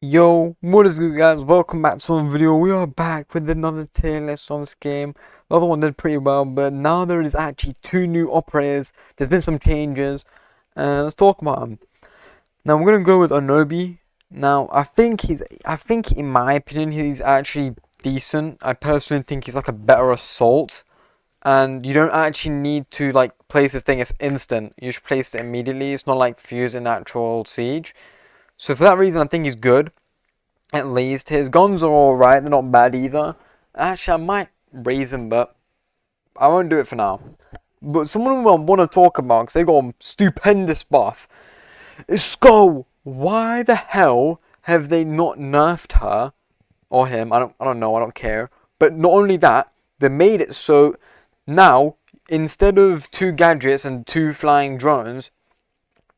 Yo, what is good guys? Welcome back to another video. We are back with another tier list on this game. The other one did pretty well, but now there is actually two new operators. There's been some changes. Let's talk about them. Now we're gonna go with Anobi. Now I think in my opinion he's actually decent. I personally think he's like a better assault. And you don't actually need to like place this thing as instant. You just place it immediately. It's not like fuse in actual siege. So for that reason I think he's good. At least his guns are alright, they're not bad either. Actually, I might raise him, but I won't do it for now. But someone I want to talk about, because they got a stupendous buff, is Skull. Why the hell have they not nerfed her or him? I don't know, I don't care. But not only that, they made it so now, instead of two gadgets and two flying drones,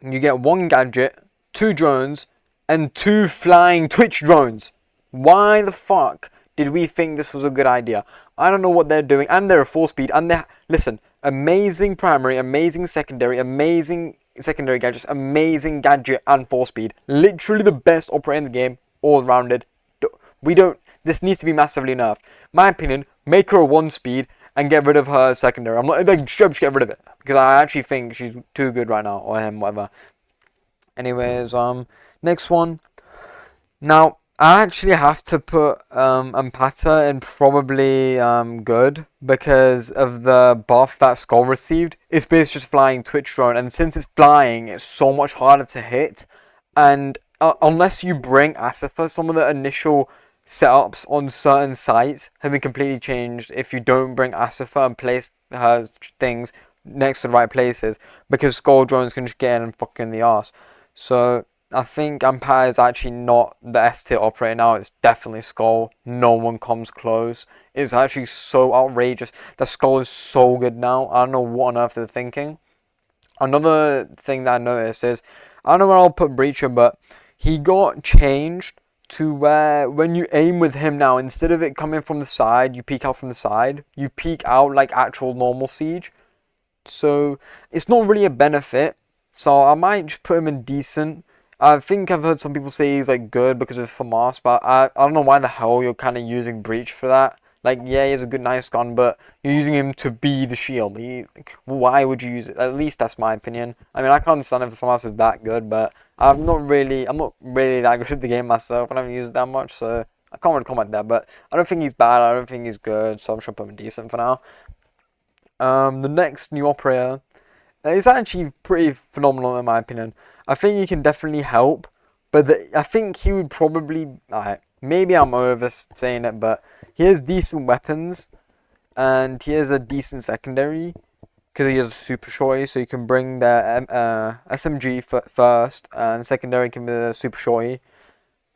you get one gadget, two drones, and two flying Twitch drones. Why the fuck did we think this was a good idea? I don't know what they're doing, and they're a 4-speed, and they're, listen, amazing primary, amazing secondary gadgets, amazing gadget and 4-speed. Literally the best operator in the game, all rounded. This needs to be massively nerfed. My opinion, make her a 1-speed and get rid of her secondary. I'm not like just get rid of it because I actually think she's too good right now, or him, whatever. Anyways, next one. Now, I actually have to put Ampata in probably good because of the buff that Skull received. It's basically just flying Twitch drone, and since it's flying, it's so much harder to hit. And unless you bring Asifa, some of the initial setups on certain sites have been completely changed if you don't bring Asifa and place her things next to the right places, because Skull drones can just get in and fuck in the arse. So I think Ampere is actually not the S tier operator now. It's definitely Skull. No one comes close. It's actually so outrageous. The Skull is so good now. I don't know what on earth they're thinking. Another thing that I noticed is, I don't know where I'll put Breacher, but he got changed to where when you aim with him now, instead of it coming from the side, you peek out from the side. You peek out like actual normal Siege. So it's not really a benefit. So I might just put him in decent. I think I've heard some people say he's like good because of FAMAS, but I don't know why the hell you're kind of using Breach for that. Like, yeah, he has a good, nice gun, but you're using him to be the shield. Why would you use it? At least that's my opinion. I mean, I can understand if FAMAS is that good, but I'm not really that good at the game myself. I don't use it that much, so I can't really comment that. But I don't think he's bad. I don't think he's good, so I'm sure put him decent for now. The next new operator is actually pretty phenomenal in my opinion. I think he can definitely help, but I think he would probably. Maybe I'm over saying it, but he has decent weapons, and he has a decent secondary because he has a super shorty, so you can bring the SMG first, and secondary can be the super shorty,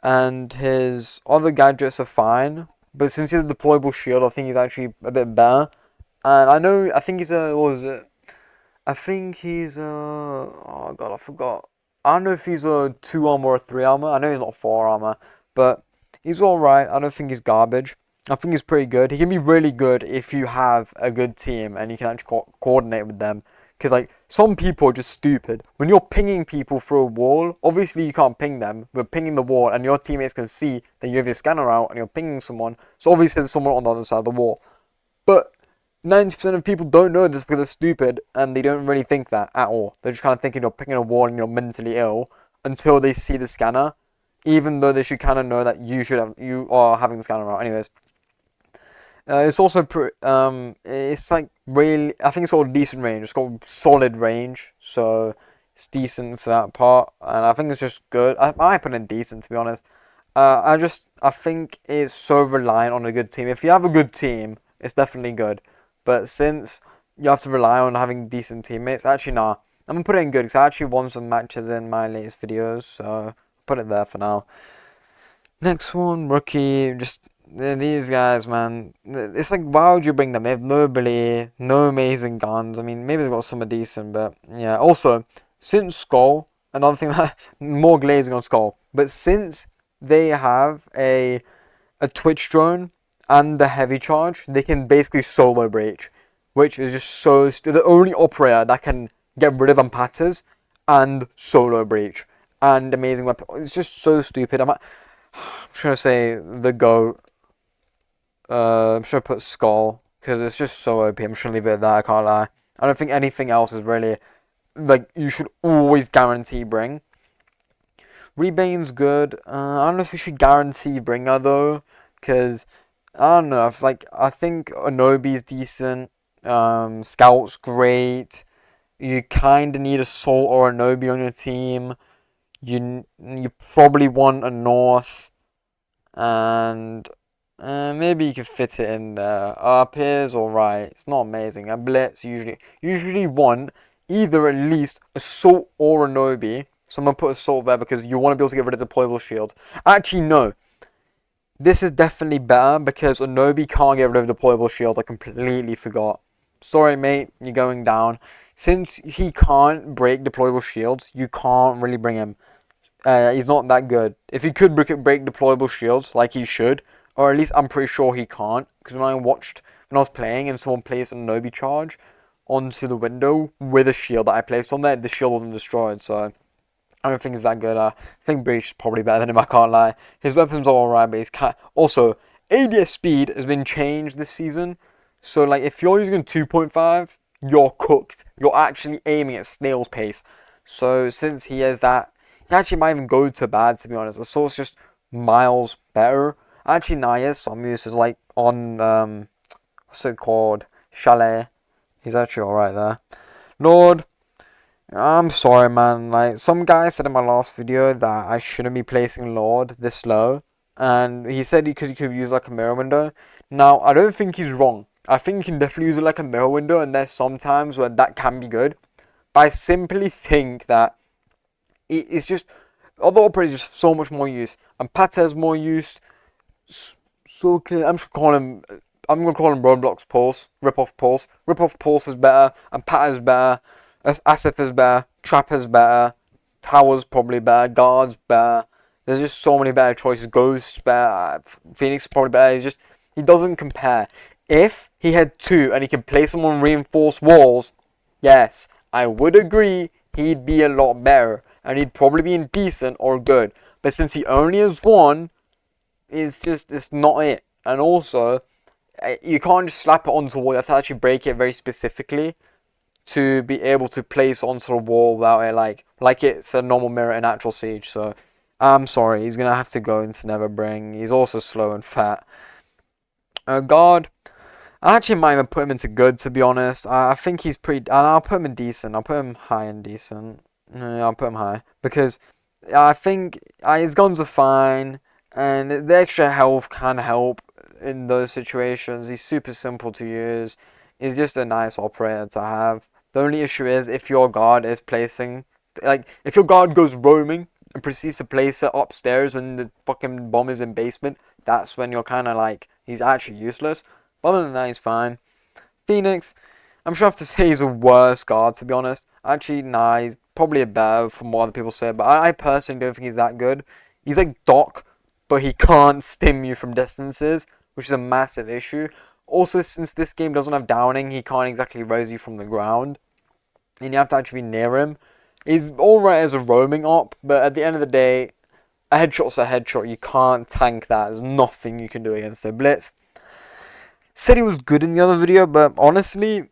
and his other gadgets are fine. But since he has a deployable shield, I think he's actually a bit better. And I think he's a, what was it? I think he's a, oh god, I forgot. I don't know if he's a 2 armor or 3 armor. I know he's not 4 armor, but he's alright. I don't think he's garbage. I think he's pretty good. He can be really good if you have a good team and you can actually coordinate with them. Because, like, some people are just stupid. When you're pinging people through a wall, obviously you can't ping them, but pinging the wall and your teammates can see that you have your scanner out and you're pinging someone. So obviously there's someone on the other side of the wall. But 90% of people don't know this because they're stupid and they don't really think that at all. They're just kind of thinking you're picking a wall and you're mentally ill until they see the scanner, even though they should kind of know that you are having the scanner out. Anyways, it's also it's like really, I think it's got a decent range. It's got solid range, so it's decent for that part, and I think it's just good. I put in decent, to be honest. I think it's so reliant on a good team. If you have a good team, it's definitely good. But since you have to rely on having decent teammates, actually, nah. I'm gonna put it in good because I actually won some matches in my latest videos, so put it there for now. Next one, rookie. Just these guys, man. It's like, why would you bring them? They have no ability, no amazing guns. I mean, maybe they've got some decent, but yeah. Also, since Skull, another thing that more glazing on Skull, but since they have a Twitch drone and the heavy charge, they can basically solo breach, which is just so the only operator that can get rid of Ampatas and solo breach and amazing weapon. It's just so stupid. just gonna say the GOAT. I'm just gonna put Skull because it's just so OP. I'm just gonna leave it at that. I can't lie. I don't think anything else is really like you should always guarantee bring. Rebane's good. I don't know if you should guarantee bringer though, because I don't know. If like I think Anobi's decent. Scout's great. You kind of need a Salt or a Anobi on your team. You probably want a North, and maybe you could fit it in there. Up here's alright. It's not amazing. A Blitz usually want either at least a Salt or a Anobi. So I'm gonna put a Salt there because you want to be able to get rid of deployable shields. Actually, no. This is definitely better because Anobi can't get rid of deployable shields. I completely forgot. Sorry, mate, you're going down. Since he can't break deployable shields, you can't really bring him. He's not that good. If he could break deployable shields, like he should, or at least I'm pretty sure he can't, because when I was playing and someone placed an Anobi charge onto the window with a shield that I placed on there, the shield wasn't destroyed, so I don't think he's that good. I think Breach is probably better than him, I can't lie. His weapons are alright, but he's also, ADS speed has been changed this season. So, like, if you're using 2.5, you're cooked. You're actually aiming at snail's pace. So, since he has that, he actually might even go to bad, to be honest. The Source just miles better. Actually, nah, he has some uses, like, on, what's it called? Chalet. He's actually alright there. Lord, I'm sorry, man. Like, some guy said in my last video that I shouldn't be placing Lord this low. And he said because you could use like a mirror window. Now, I don't think he's wrong. I think you can definitely use it like a mirror window, and there's some times where that can be good. But I simply think that it's just other operators just so much more use, and Pat has more use. So clear. I'm gonna call him Roblox Pulse, Rip Off Pulse. Rip Off Pulse is better, and Pat is better. Asif is better. Trap is better. Tower's probably better. Guard's better. There's just so many better choices. Ghost's better. Phoenix is probably better. He doesn't compare. If he had two and he could place them on reinforced walls, yes, I would agree he'd be a lot better. And he'd probably be indecent or good. But since he only has one, it's not it. And also, you can't just slap it onto a wall. You have to actually break it very specifically to be able to place onto the wall without it like it's a normal mirror in actual Siege. So I'm sorry, he's gonna have to go into Neverbring. He's also slow and fat. Guard, I actually might even put him into good, to be honest. I think he's pretty, and I'll put him in decent. I'll put him high and decent. Yeah, I'll put him high because I think his guns are fine, and the extra health can help in those situations. He's super simple to use. He's just a nice operator to have. The only issue is if your guard is placing, like, if your guard goes roaming and proceeds to place it upstairs when the fucking bomb is in basement, that's when you're kind of like, he's actually useless. But other than that, he's fine. Phoenix, I'm sure I have to say he's a worse guard, to be honest. Actually, nah, he's probably a better from what other people say, but I personally don't think he's that good. He's like Doc, but he can't stim you from distances, which is a massive issue. Also, since this game doesn't have downing, he can't exactly raise you from the ground, and you have to actually be near him. He's alright as a roaming op, but at the end of the day, a headshot's a headshot. You can't tank that. There's nothing you can do against a Blitz. Said he was good in the other video, but honestly,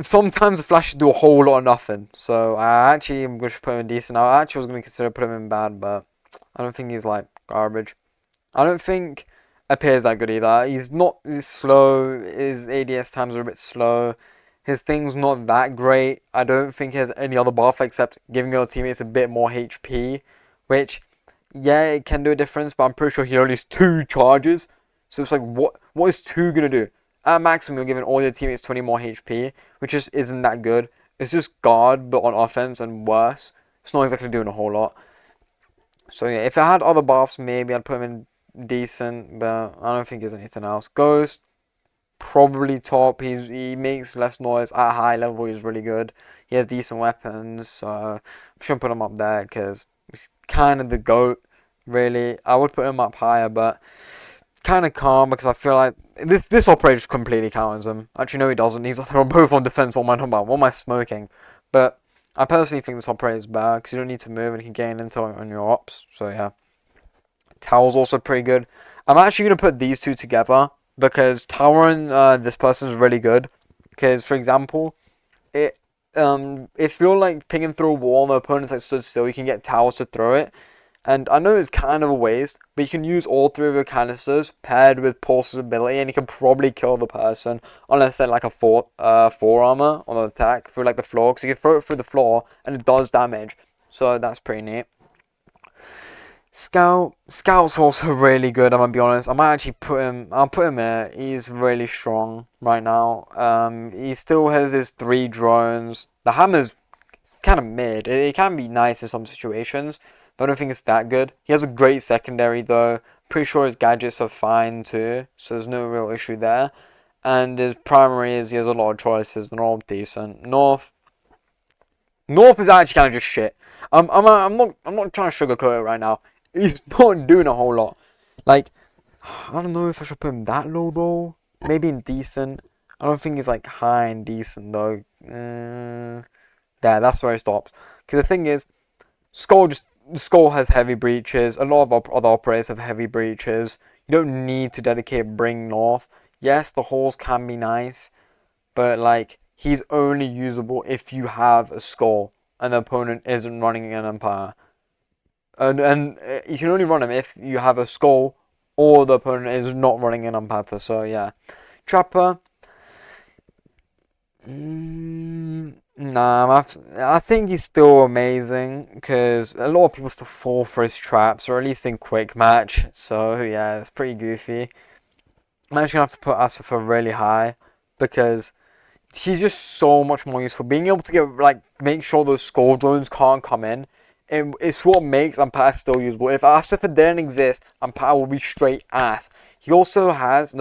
sometimes the flashes do a whole lot of nothing. So I actually am going to put him in decent. I actually was going to consider putting him in bad, but I don't think he's like garbage. I don't think Appear's that good either. He's slow. His ADS times are a bit slow. His thing's not that great. I don't think he has any other buff except giving your teammates a bit more HP, which, yeah, it can do a difference, but I'm pretty sure he only has 2 charges. So it's like, what is 2 going to do? At maximum, you're giving all your teammates 20 more HP, which just isn't that good. It's just guard, but on offense and worse. It's not exactly doing a whole lot. So yeah, if I had other buffs, maybe I'd put him in decent, but I don't think there's anything else. Ghost, probably top. He makes less noise at a high level. He's really good. He has decent weapons, so I'm sure I'll put him up there because he's kind of the GOAT, really. I would put him up higher, but kind of calm because I feel like this operator just completely counters him. Actually, no, he doesn't. They're both on defense. What am I talking about? What am I smoking? But I personally think this operator is better because you don't need to move and you can gain intel on your ops. So yeah. Tower's also pretty good. I'm actually going to put these two together because Tower and this person is really good. Because, for example, it if you're like pinging through a wall and the opponent's like stood still, you can get towers to throw it. And I know it's kind of a waste, but you can use all three of your canisters paired with Pulse's ability, and you can probably kill the person unless they're like a four armor on the attack through like the floor. Because you can throw it through the floor and it does damage, so that's pretty neat. Scout's also really good. I'm gonna be honest. I might actually put him. I'll put him there. He's really strong right now. He still has his 3 drones. The hammer's kind of mid. It can be nice in some situations, but I don't think it's that good. He has a great secondary though. Pretty sure his gadgets are fine too, so there's no real issue there. And his primary is he has a lot of choices. They're all decent. North is actually kind of just shit. I'm not trying to sugarcoat it right now. He's not doing a whole lot. Like, I don't know if I should put him that low though. Maybe in decent. I don't think he's like high and decent though. There, that's where it stops. Because the thing is, Skull has heavy breaches. A lot of other operators have heavy breaches. You don't need to dedicate Bring North. Yes, the holes can be nice, but like he's only usable if you have a Skull and the opponent isn't running an Empire. And you can only run him if you have a Skull or the opponent is not running an Empire. So yeah, Trapper. Nah, I think he's still amazing because a lot of people still fall for his traps, or at least in quick match. So yeah, it's pretty goofy. I'm actually gonna have to put Asifa really high because he's just so much more useful. Being able to get like make sure those skull drones can't come in, it's what makes Ampere still usable. If Asifa didn't exist, Ampere would be straight ass. She also has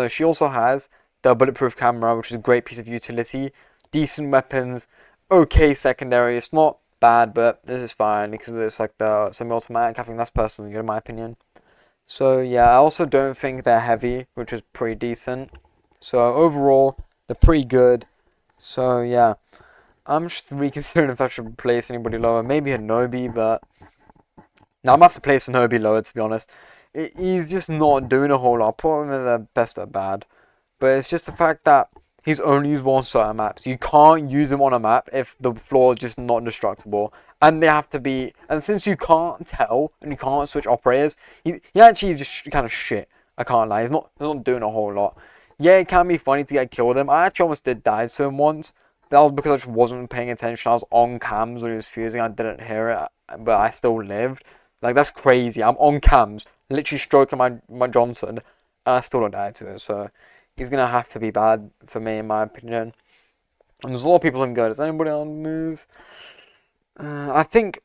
the bulletproof camera, which is a great piece of utility. Decent weapons, okay secondary. It's not bad, but this is fine because it's like the semi-automatic. I think that's personally good in my opinion. So yeah, I also don't think they're heavy, which is pretty decent. So overall, they're pretty good. So yeah, I'm just reconsidering if I should place anybody lower. Maybe Anobi, but now I'm gonna have to place Anobi lower to be honest. He's just not doing a whole lot. I'll put him in the best at bad. But it's just the fact that he's only usable on certain maps. You can't use him on a map if the floor is just not destructible. And they have to be... And since you can't tell and you can't switch operators, he actually is just kind of shit. I can't lie. He's not doing a whole lot. Yeah, it can be funny to get killed with him. I actually almost did die to him once. That was because I just wasn't paying attention. I was on cams when he was fusing. I didn't hear it, but I still lived. Like, that's crazy. I'm on cams, literally stroking my Johnson, and I still don't die to it. So he's going to have to be bad for me, in my opinion. And there's a lot of people who can go. Does anybody else move? I think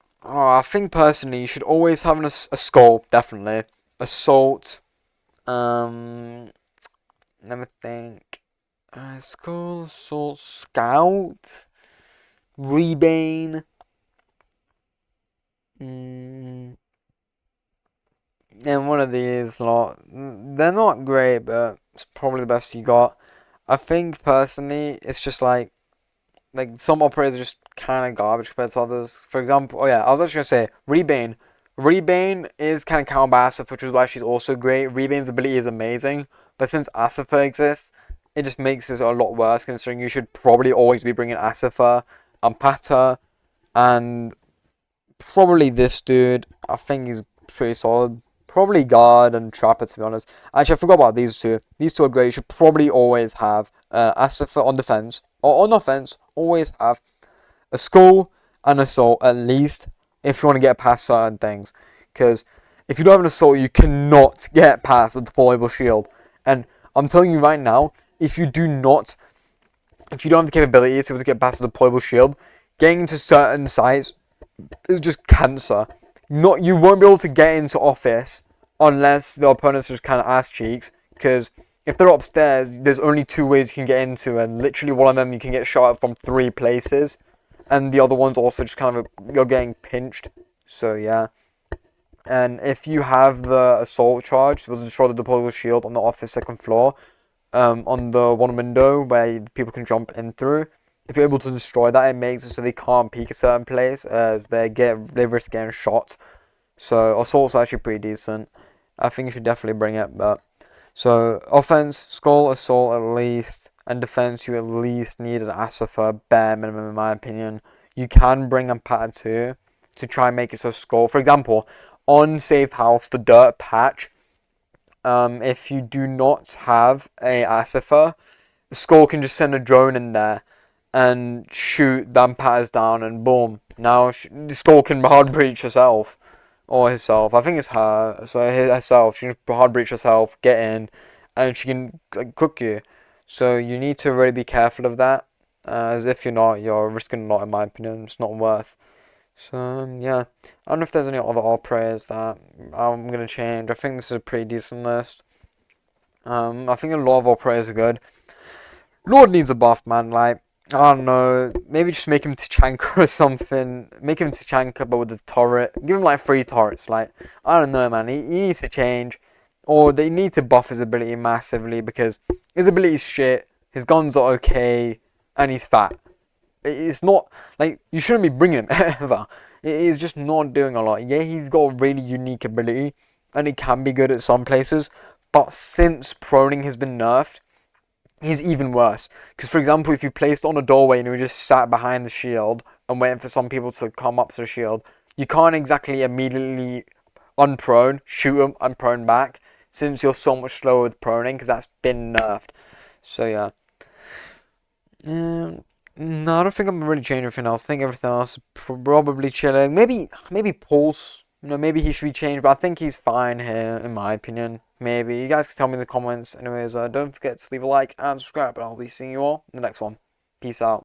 personally, you should always have a skull, definitely. Assault. Let me think. Skull, assault, scout, rebane. And one of these lot. They're not great, but it's probably the best you got. I think personally, it's just like some operators are just kind of garbage compared to others. For example, oh yeah, I was actually gonna say Rebane. Rebane is kind of countered by Asifa, which is why she's also great. Rebane's ability is amazing, but since Asifa exists, it just makes it a lot worse. Considering you should probably always be bringing Asifa, Ampata, and probably this dude. I think he's pretty solid. Probably guard and trapper to be honest. Actually, I forgot about these two. These two are great. You should probably always have Asifa on defense or on offense. Always have a skull and assault at least if you want to get past certain things. Because if you don't have an assault, you cannot get past the deployable shield. And I'm telling you right now, if you don't have the capabilities to get past the deployable shield, getting into certain sites is just cancer. You won't be able to get into office unless the opponent's just kind of ass cheeks. Because if they're upstairs, there's only 2 ways you can get into, and literally one of them you can get shot at from 3 places, and the other one's also just kind of you're getting pinched. So yeah. And if you have the assault charge, it will destroy the deployable shield on the office 2nd floor, on the one window where people can jump in through. If you're able to destroy that, it makes it so they can't peek a certain place as they risk getting shot. So assault's actually pretty decent. I think you should definitely bring it. But so offense, Skull, Assault at least, and defense you at least need an Asafa, bare minimum in my opinion. You can bring a Pata too to try and make it so Skull, for example, on Safe House, the dirt patch. If you do not have a Asafa, Skull can just send a drone in there and shoot them Patas down, and boom. Now Skull can hard breach herself. Or herself. I think it's her. So herself. She can hard breach herself, get in, and she can like, cook you. So you need to really be careful of that. As if you're not, you're risking a lot in my opinion. It's not worth. So yeah. I don't know if there's any other all prayers that I'm going to change. I think this is a pretty decent list. I think a lot of all prayers are good. Lord needs a buff, man. Like, I don't know. Maybe just make him Tachanka or something. Make him Tachanka, but with a turret. Give him like 3 turrets. Like, I don't know, man. He needs to change. Or they need to buff his ability massively because his ability is shit. His guns are okay. And he's fat. It's not, like, you shouldn't be bringing him ever. He's just not doing a lot. Yeah, he's got a really unique ability. And he can be good at some places. But since proning has been nerfed, he's even worse. Because, for example, if you placed on a doorway and you just sat behind the shield and waiting for some people to come up to the shield, you can't exactly immediately unprone, shoot them, and prone back, since you're so much slower with proning, because that's been nerfed. So, yeah. No, I don't think I'm gonna really change anything else. I think everything else is probably chilling. Maybe Pulse. Maybe he should be changed, but I think he's fine here, in my opinion. Maybe. You guys can tell me in the comments. Anyways, don't forget to leave a like and subscribe, and I'll be seeing you all in the next one. Peace out.